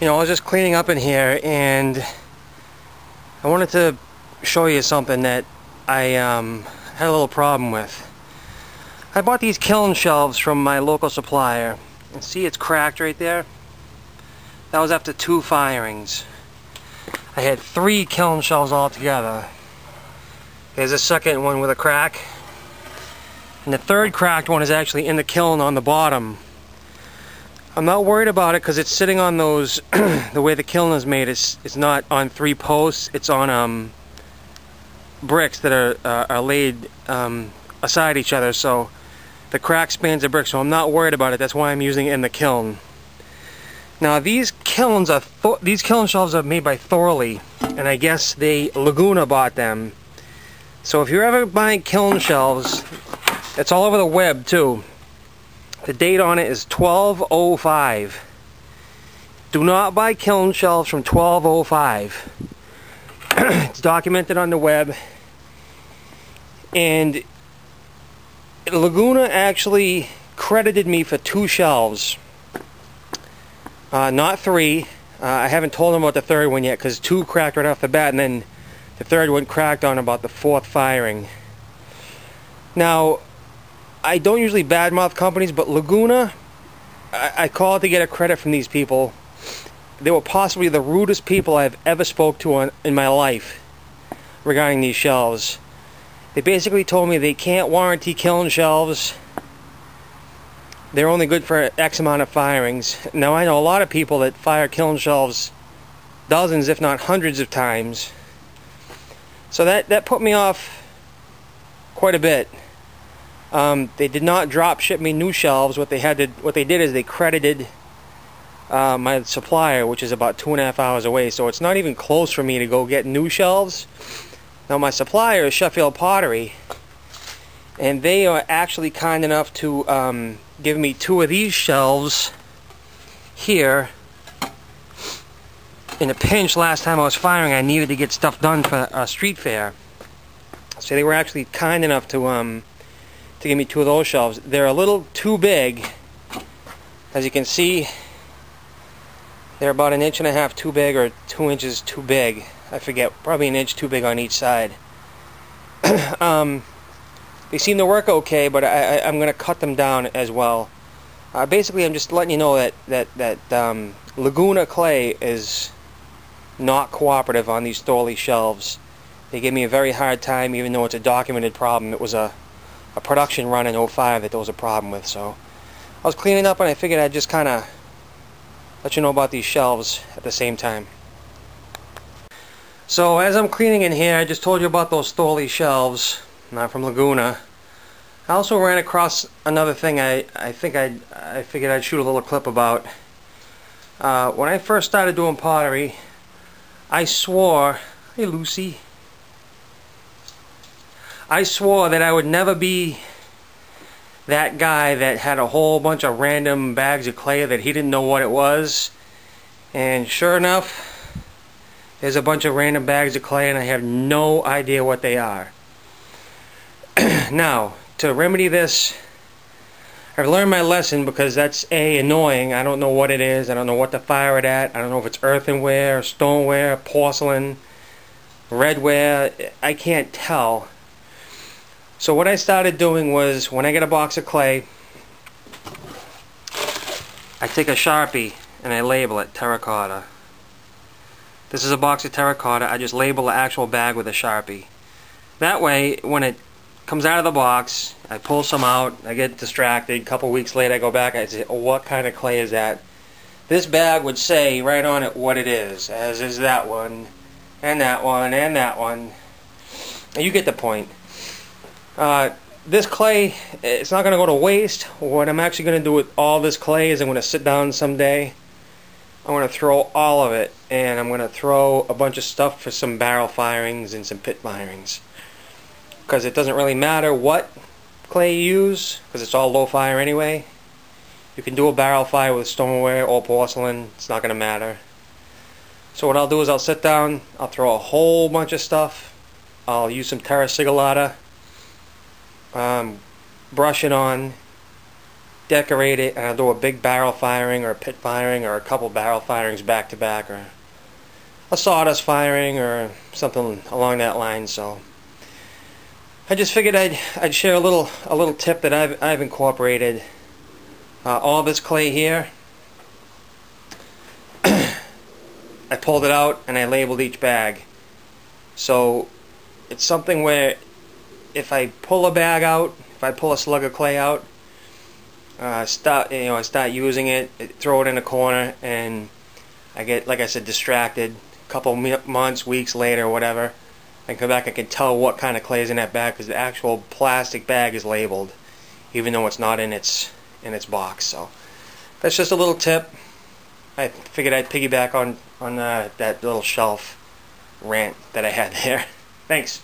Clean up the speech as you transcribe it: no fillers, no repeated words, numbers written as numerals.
I was just cleaning up in here, and I wanted to show you something that I had a little problem with. I bought these kiln shelves from my local supplier, and see, it's cracked right there. That was after 2 firings. I had 3 kiln shelves altogether. There's a second one with a crack, and the third cracked one is actually in the kiln on the bottom. I'm not worried about it because it's sitting on those the way the kiln is made, it's not on 3 posts, it's on bricks that are laid aside each other, so the crack spans the brick, so I'm not worried about it. That's why I'm using it in the kiln. Now these kiln shelves are made by Thorley, and I guess Laguna bought them. So if you're ever buying kiln shelves, it's all over the web too. The date on it is 1205. Do not buy kiln shelves from 1205. It's documented on the web. And Laguna actually credited me for 2 shelves. Not 3. I haven't told them about the third one yet because 2 cracked right off the bat, and then the third one cracked on about the 4th firing. Now, I don't usually badmouth companies, but Laguna, I call it to get a credit from these people. They were possibly the rudest people I've ever spoke to in my life regarding these shelves. They basically told me they can't warranty kiln shelves. They're only good for X amount of firings. Now I know a lot of people that fire kiln shelves dozens if not hundreds of times. So that put me off quite a bit. They did not drop ship me new shelves. What they did is they credited my supplier, which is about 2.5 hours away, so it's not even close for me to go get new shelves. Now my supplier is Sheffield Pottery, and they are actually kind enough to give me 2 of these shelves here. In a pinch, last time I was firing, I needed to get stuff done for a street fair, so they were actually kind enough to give me 2 of those shelves. They're a little too big. As you can see, they're about 1.5 inches too big, or 2 inches too big. I forget, probably 1 inch too big on each side. They seem to work okay, but I'm going to cut them down as well. Basically, I'm just letting you know that Laguna clay is not cooperative on these Thorley shelves. They gave me a very hard time, even though it's a documented problem. It was a production run in 05 that there was a problem with. So I was cleaning up, and I figured I'd just kind of let you know about these shelves at the same time. So as I'm cleaning in here, I just told you about those Thorley shelves, not from Laguna. I also ran across another thing I figured I'd shoot a little clip about. When I first started doing pottery, I swore, hey Lucy, I swore that I would never be that guy that had a whole bunch of random bags of clay that he didn't know what it was. And sure enough, there's a bunch of random bags of clay, and I have no idea what they are. Now, to remedy this, I've learned my lesson, because that's annoying. I don't know what it is. I don't know what to fire it at. I don't know if it's earthenware, stoneware, porcelain, redware. I can't tell. So what I started doing was, when I get a box of clay, I take a Sharpie and I label it terracotta. This is a box of terracotta. I just label the actual bag with a Sharpie. That way, when it comes out of the box, I pull some out, I get distracted. A couple weeks later, I go back, I say, oh, what kind of clay is that? This bag would say right on it what it is, as is that one, and that one, and that one. You get the point. This clay, it's not going to go to waste. What I'm actually going to do with all this clay is I'm going to sit down someday, I'm going to throw all of it, and I'm going to throw a bunch of stuff for some barrel firings and some pit firings. Because it doesn't really matter what clay you use, because it's all low fire anyway. You can do a barrel fire with stoneware or porcelain, it's not going to matter. So what I'll do is I'll sit down, I'll throw a whole bunch of stuff, I'll use some terra sigillata, brush it on, decorate it, and I'll do a big barrel firing or a pit firing or a couple barrel firings back to back, or a sawdust firing or something along that line. So I just figured I'd share a little tip that I've incorporated. All this clay here, I pulled it out and I labeled each bag. So it's something where if I pull a bag out, if I pull a slug of clay out, I start using it, throw it in a corner, and I get, like I said, distracted. A couple months, weeks later, whatever, I come back, I can tell what kind of clay is in that bag because the actual plastic bag is labeled, even though it's not in its box. So that's just a little tip. I figured I'd piggyback on that little shelf rant that I had there. Thanks.